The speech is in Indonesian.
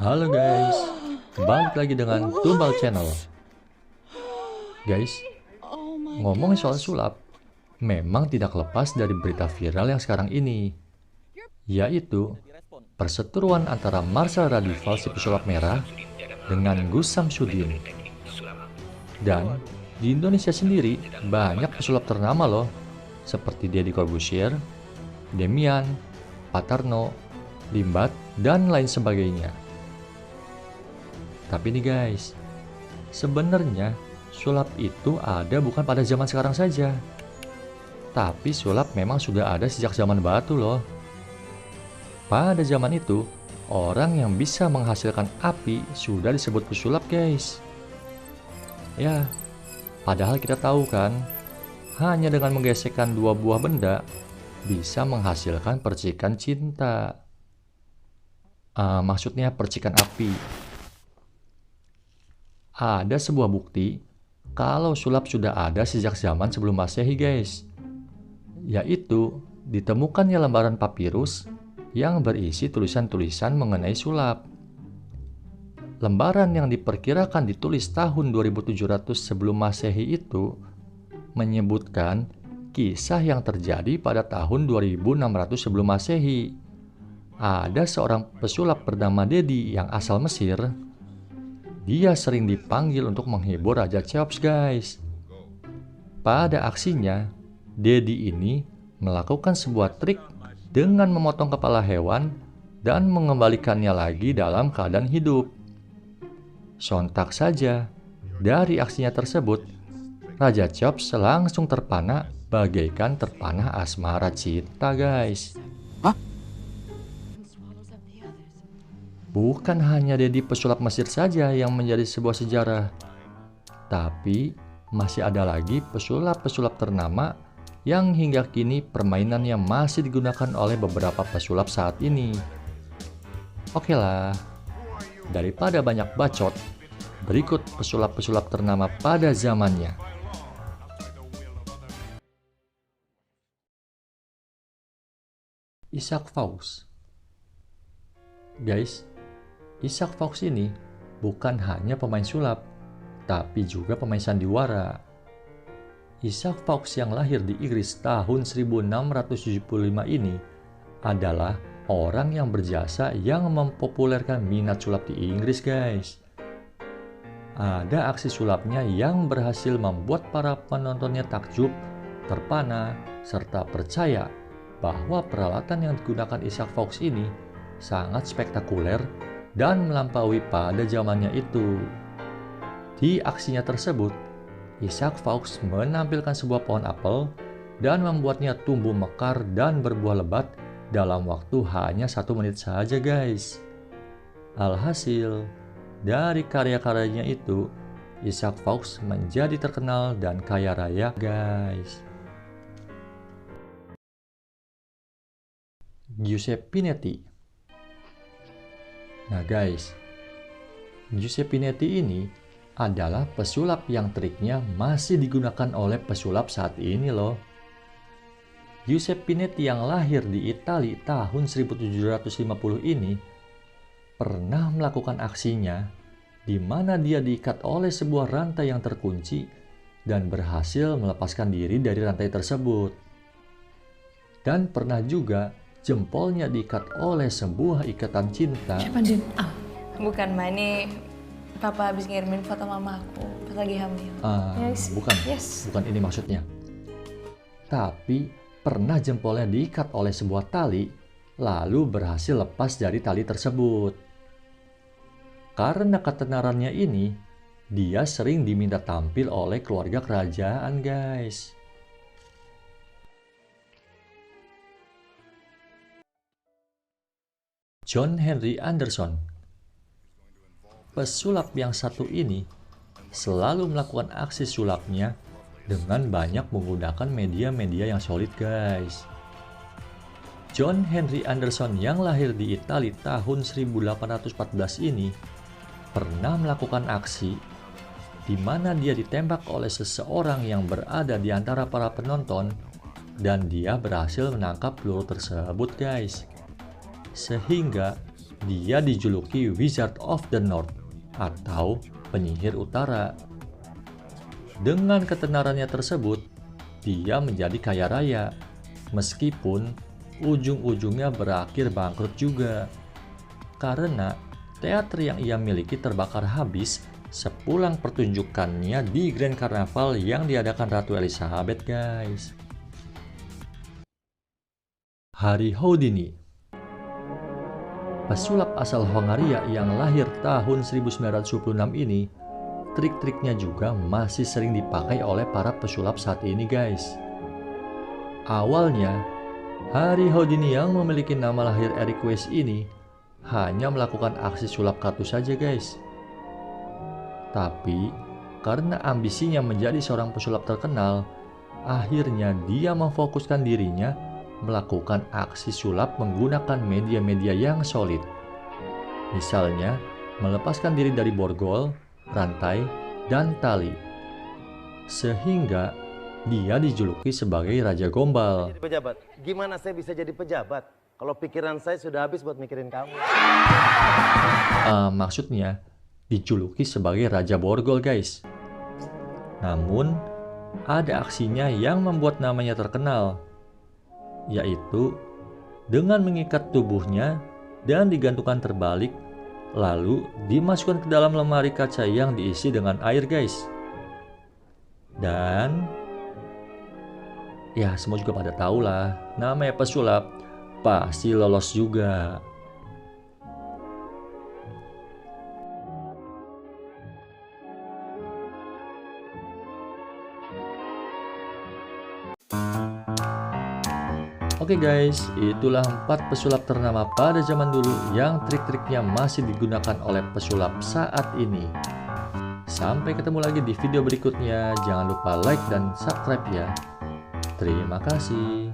Halo guys, balik lagi dengan Tumbal Channel. Guys, Oh my ngomongin soal gosh. sulap, memang tidak lepas dari berita viral yang sekarang ini, yaitu perseteruan antara Marcel Radival si pesulap merah dengan Gus Samsudin. Dan di Indonesia sendiri banyak pesulap ternama loh, seperti Deddy Corbuzier, Demian, Patarno, Limbat, dan lain sebagainya. Tapi nih guys, sebenarnya sulap itu ada bukan pada zaman sekarang saja. Tapi sulap memang sudah ada sejak zaman batu loh. Pada zaman itu, orang yang bisa menghasilkan api sudah disebut pesulap guys. Ya, padahal kita tahu kan, hanya dengan menggesekkan dua buah benda bisa menghasilkan percikan cinta. Maksudnya percikan api. Ada sebuah bukti kalau sulap sudah ada sejak zaman sebelum Masehi guys, yaitu ditemukannya lembaran papirus yang berisi tulisan-tulisan mengenai sulap. Lembaran yang diperkirakan ditulis tahun 2700 sebelum Masehi itu menyebutkan kisah yang terjadi pada tahun 2600 sebelum Masehi. Ada seorang pesulap bernama Dedi yang asal Mesir. Dia sering dipanggil untuk menghibur Raja Cheops guys. Pada aksinya, Dedi ini melakukan sebuah trik dengan memotong kepala hewan dan mengembalikannya lagi dalam keadaan hidup. Sontak saja, dari aksinya tersebut, Raja Cheops langsung terpana bagaikan terpana asmara cinta guys. Bukan hanya Dedi pesulap Mesir saja yang menjadi sebuah sejarah, tapi masih ada lagi pesulap-pesulap ternama yang hingga kini permainannya masih digunakan oleh beberapa pesulap saat ini. Oke lah, daripada banyak bacot, berikut pesulap-pesulap ternama pada zamannya. Isaac Faust. Guys, Isaac Faust ini bukan hanya pemain sulap, tapi juga pemain sandiwara. Isaac Faust yang lahir di Inggris tahun 1675 ini adalah orang yang berjasa yang mempopulerkan minat sulap di Inggris guys. Ada aksi sulapnya yang berhasil membuat para penontonnya takjub, terpana, serta percaya bahwa peralatan yang digunakan Isaac Faust ini sangat spektakuler dan melampaui pada zamannya itu. Di aksinya tersebut, Isaac Faust menampilkan sebuah pohon apel dan membuatnya tumbuh mekar dan berbuah lebat dalam waktu hanya 1 menit saja guys. Alhasil, dari karya-karyanya itu, Isaac Faust menjadi terkenal dan kaya raya guys. Giuseppe Pinetti. Nah guys, Giuseppe Pinetti ini adalah pesulap yang triknya masih digunakan oleh pesulap saat ini loh. Giuseppe Pinetti yang lahir di Italia tahun 1750 ini pernah melakukan aksinya di mana dia diikat oleh sebuah rantai yang terkunci dan berhasil melepaskan diri dari rantai tersebut. Dan pernah juga jempolnya diikat oleh sebuah ikatan cinta. Siapa Din? Bukan Ma, ini Papa habis ngirimin foto mama aku pas lagi hamil. Bukan ini maksudnya. Tapi pernah jempolnya diikat oleh sebuah tali, lalu berhasil lepas dari tali tersebut. Karena ketenarannya ini, dia sering diminta tampil oleh keluarga kerajaan guys. John Henry Anderson. Pesulap yang satu ini selalu melakukan aksi sulapnya dengan banyak menggunakan media-media yang solid guys. John Henry Anderson yang lahir di Italia tahun 1814 ini pernah melakukan aksi di mana dia ditembak oleh seseorang yang berada di antara para penonton dan dia berhasil menangkap peluru tersebut guys. Sehingga dia dijuluki Wizard of the North atau penyihir utara. Dengan ketenarannya tersebut, dia menjadi kaya raya, meskipun ujung-ujungnya berakhir bangkrut juga. Karena teater yang ia miliki terbakar habis sepulang pertunjukannya di Grand Carnival yang diadakan Ratu Elizabeth, guys. Harry Houdini, pesulap asal Hongaria yang lahir tahun 1926 ini, trik-triknya juga masih sering dipakai oleh para pesulap saat ini, guys. Awalnya, Harry Houdini yang memiliki nama lahir Eric Weiss ini hanya melakukan aksi sulap kartu saja, guys. Tapi, karena ambisinya menjadi seorang pesulap terkenal, akhirnya dia memfokuskan dirinya melakukan aksi sulap menggunakan media-media yang solid. Misalnya, melepaskan diri dari borgol, rantai, dan tali. Sehingga dia dijuluki sebagai Raja Gombal. Jadi pejabat, gimana saya bisa jadi pejabat kalau pikiran saya sudah habis buat mikirin kamu? Maksudnya, dijuluki sebagai Raja Borgol, guys. Namun, ada aksinya yang membuat namanya terkenal, yaitu dengan mengikat tubuhnya dan digantungkan terbalik, lalu dimasukkan ke dalam lemari kaca yang diisi dengan air, guys. Dan ya, semua juga pada tahu lah, namanya pesulap pasti lolos juga. Oke guys, itulah 4 pesulap ternama pada zaman dulu yang trik-triknya masih digunakan oleh pesulap saat ini. Sampai ketemu lagi di video berikutnya. Jangan lupa like dan subscribe ya. Terima kasih.